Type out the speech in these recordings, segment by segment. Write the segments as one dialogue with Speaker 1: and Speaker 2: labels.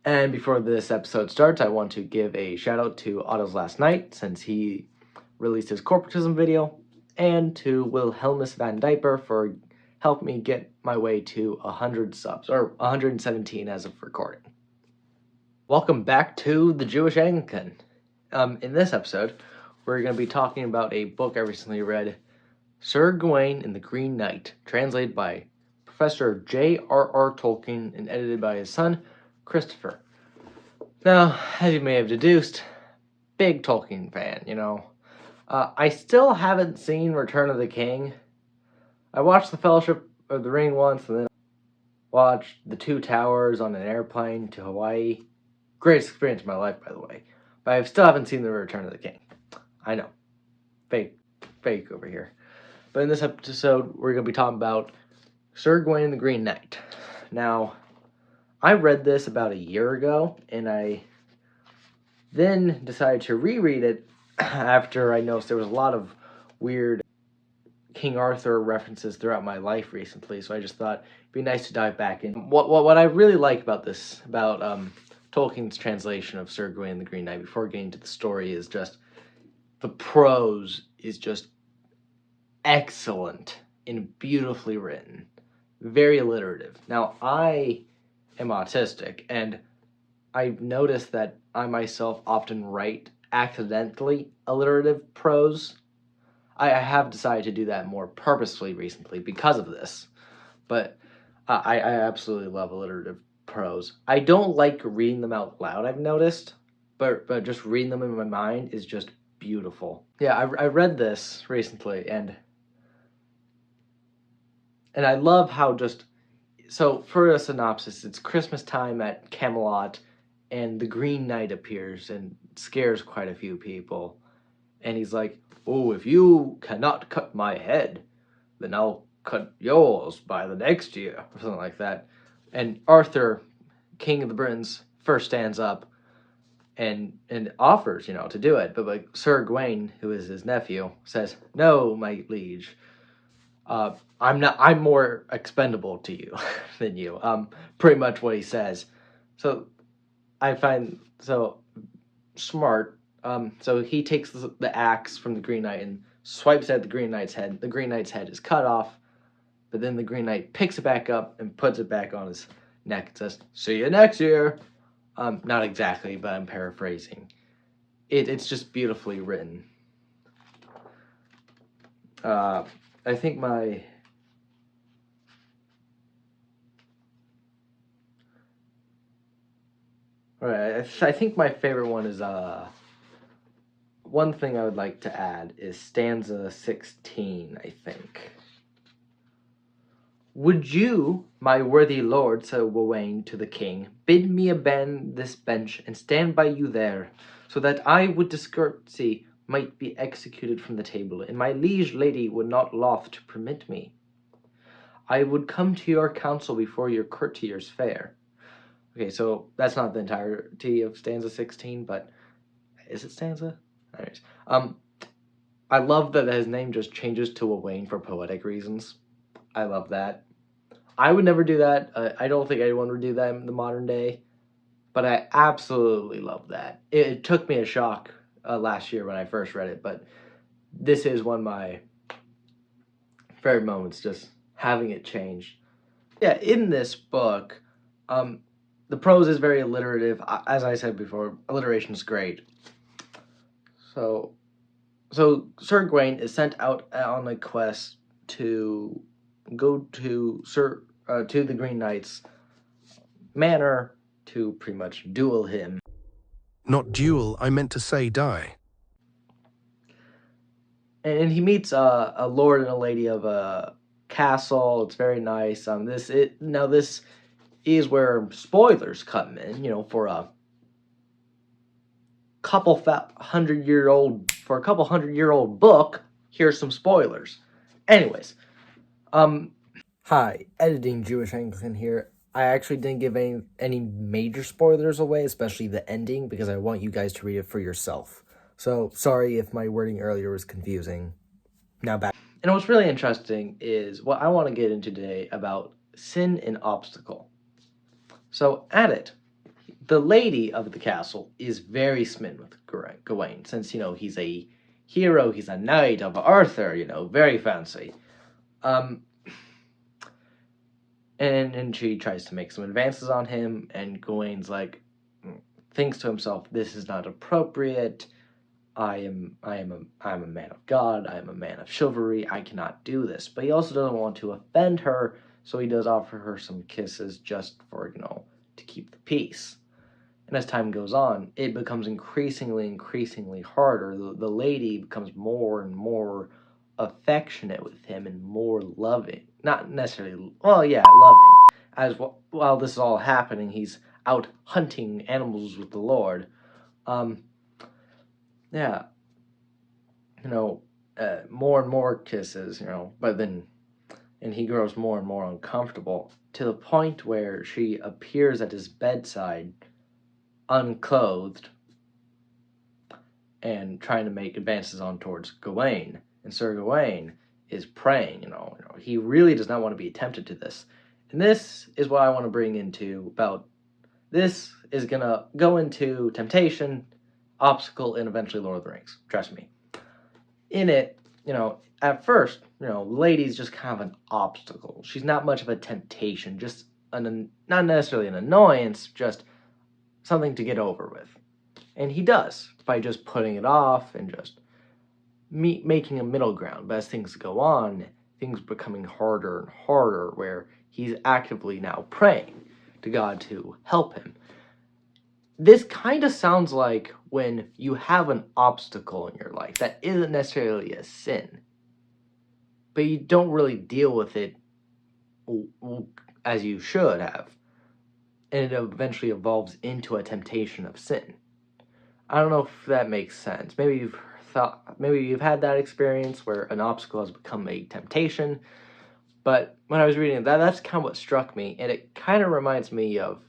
Speaker 1: And before this episode starts, I want to give a shout out to Otto's Last Night, since he released his corporatism video, and to Wilhelmus Van Diaper for helping me get my way to 100 subs, or 117 as of recording. Welcome back to the Jewish-Anglican. In this episode, we're going to be talking about a book I recently read, Sir Gawain and the Green Knight, translated by Professor J.R.R. Tolkien and edited by his son, Christopher. Now, as you may have deduced, big Tolkien fan, I still haven't seen Return of the King. I watched The Fellowship of the Ring once, and then watched The Two Towers on an airplane to Hawaii. Greatest experience of my life, by the way. But I still haven't seen The Return of the King. I know. Fake over here. But in this episode, we're going to be talking about Sir Gawain and the Green Knight. Now, I read this about a year ago, and I then decided to reread it after I noticed there was a lot of weird King Arthur references throughout my life recently, so I just thought it'd be nice to dive back in. What I really like about this, about Tolkien's translation of Sir Gawain and the Green Knight, before getting to the story, is just the prose is just excellent and beautifully written. Very alliterative. Now, I am autistic, and I've noticed that I myself often write accidentally alliterative prose. I have decided to do that more purposefully recently because of this, but I absolutely love alliterative prose. I don't like reading them out loud, I've noticed, but just reading them in my mind is just beautiful. Yeah, I read this recently, and I love how so for a synopsis, it's Christmas time at Camelot, and the Green Knight appears and scares quite a few people. And he's like, "Oh, if you cannot cut my head, then I'll cut yours by the next year," or something like that. And Arthur, King of the Britons, first stands up and offers, to do it. But like Sir Gawain, who is his nephew, says, "No, my liege. I'm more expendable to you than you." Pretty much what he says. So I find so smart. So he takes the axe from the Green Knight and swipes at the Green Knight's head. The Green Knight's head is cut off, but then the Green Knight picks it back up and puts it back on his neck and says, "See you next year." Not exactly, but I'm paraphrasing. It's just beautifully written. I think my I think my favorite one is one thing I would like to add is stanza 16, I think. "Would you, my worthy lord," said Gawain to the king, "bid me abandon this bench and stand by you there, so that I with discourtesy might be executed from the table, and my liege lady would not loth to permit me. I would come to your counsel before your courtiers fair." Okay, so that's not the entirety of stanza 16, but is it stanza? Anyways, I love that his name just changes to Gawain for poetic reasons. I love that. I would never do that. I don't think anyone would do that in the modern day, but I absolutely love that. It took me a shock last year when I first read it, but this is one of my favorite moments, just having it changed. Yeah, in this book, the prose is very alliterative. As I said before, alliteration is great. So Sir Gawain is sent out on a quest to go to the Green Knight's manor to pretty much duel him.
Speaker 2: Not duel, I meant to say die.
Speaker 1: And he meets a lord and a lady of a castle. It's very nice. This is where spoilers come in. For a couple hundred year old book, here's some spoilers. Anyways, hi, editing Jewish-Anglican here. I actually didn't give any major spoilers away, especially the ending, because I want you guys to read it for yourself. So, sorry if my wording earlier was confusing. Now back. And what's really interesting is what I want to get into today about sin and obstacle. So, at it, The lady of the castle is very smitten with Gawain, since, he's a hero, he's a knight of Arthur, very fancy. Um, and she tries to make some advances on him, and Gawain's like, thinks to himself, this is not appropriate. I'm a man of God. I am a man of chivalry. I cannot do this. But he also doesn't want to offend her, so he does offer her some kisses just for, to keep the peace. And as time goes on, it becomes increasingly harder. The lady becomes more and more affectionate with him and more loving. Not necessarily, well, yeah, loving. As while this is all happening, he's out hunting animals with the Lord. Yeah, more and more kisses, but then, and he grows more and more uncomfortable to the point where she appears at his bedside unclothed and trying to make advances on towards Gawain. And Sir Gawain is praying, he really does not want to be tempted to this. And this is what I want to bring into about, this is going to go into temptation, obstacle, and eventually Lord of the Rings. Trust me. In it, at first, the lady's just kind of an obstacle. She's not much of a temptation, just not necessarily an annoyance, just something to get over with. And he does, by just putting it off and just making a middle ground. But as things go on, things becoming harder and harder, where he's actively now praying to God to help him. This kind of sounds like when you have an obstacle in your life that isn't necessarily a sin, but you don't really deal with it as you should have, and it eventually evolves into a temptation of sin. I don't know if that makes sense. Maybe you've had that experience where an obstacle has become a temptation, but when I was reading that's kind of what struck me, and it kind of reminds me of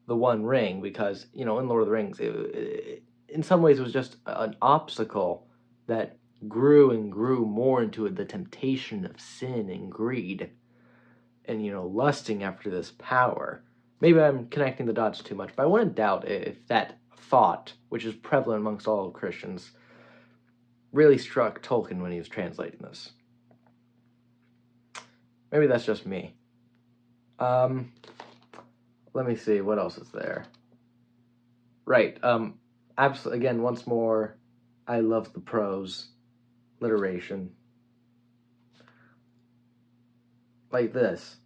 Speaker 1: the One Ring, because, in Lord of the Rings, it, in some ways it was just an obstacle that grew and grew more into the temptation of sin and greed and, lusting after this power. Maybe I'm connecting the dots too much, but I wouldn't doubt if that thought, which is prevalent amongst all Christians, really struck Tolkien when he was translating this. Maybe that's just me. Let me see, what else is there? Right, again, once more, I love the prose, alliteration. Like this.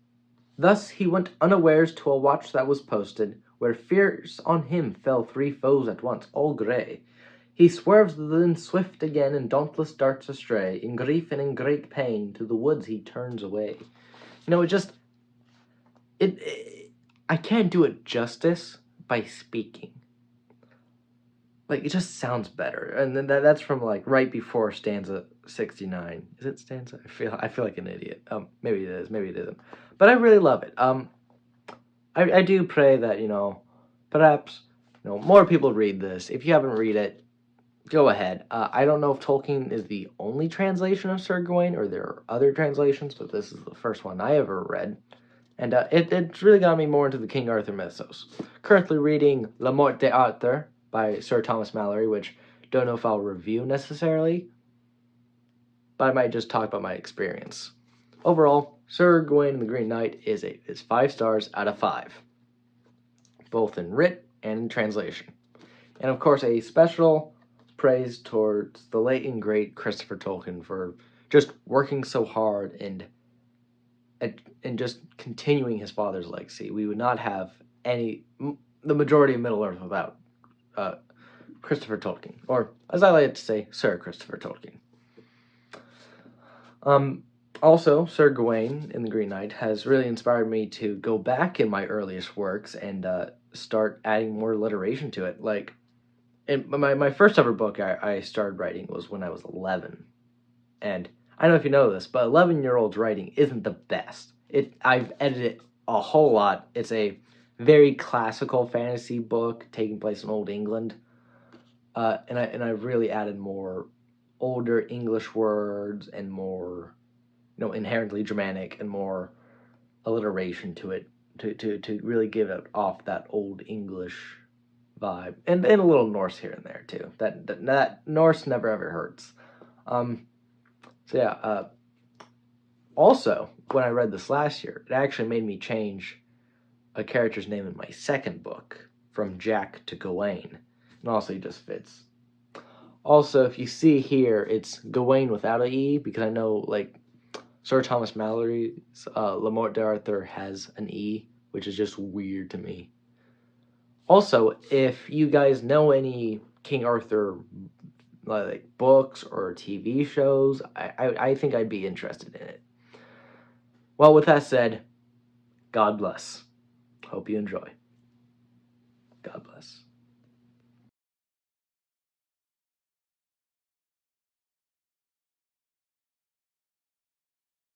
Speaker 1: Thus he went unawares to a watch that was posted, where fierce on him fell 3 foes at once, all grey. He swerves then swift again, and dauntless darts astray. In grief and in great pain, to the woods he turns away. I can't do it justice by speaking. Like, it just sounds better. And then that's from, right before stanza 69. Is it stanza? I feel like an idiot. Maybe it is, maybe it isn't. But I really love it. I do pray that, perhaps, more people read this. If you haven't read it, go ahead. I don't know if Tolkien is the only translation of Sir Gawain, or there are other translations, but this is the first one I ever read. And it's really got me more into the King Arthur mythos. Currently reading La Morte d'Arthur by Sir Thomas Malory, which don't know if I'll review necessarily, but I might just talk about my experience. Overall, Sir Gawain and the Green Knight is 5 stars out of 5, both in writ and in translation. And of course, a special praise towards the late and great Christopher Tolkien for just working so hard and just continuing his father's legacy. We would not have the majority of Middle-earth without Christopher Tolkien, or as I like to say, Sir Christopher Tolkien. Also, Sir Gawain in the Green Knight has really inspired me to go back in my earliest works and start adding more alliteration to it. Like, my first ever book I started writing was when I was 11. And I don't know if you know this, but 11-year-olds writing isn't the best. I've edited it a whole lot. It's a very classical fantasy book taking place in Old England. And I've really added more older English words and more, inherently Germanic and more alliteration to it to really give it off that old English vibe, and a little Norse here and there too. That Norse never ever hurts. So yeah. Also, when I read this last year, it actually made me change a character's name in my second book from Jack to Gawain, and also he just fits. Also, if you see here, it's Gawain without a E because I know like Sir Thomas Mallory's Le Morte d'Arthur has an E, which is just weird to me. Also, if you guys know any King Arthur like books or TV shows, I think I'd be interested in it. Well, with that said, God bless. Hope you enjoy. God bless.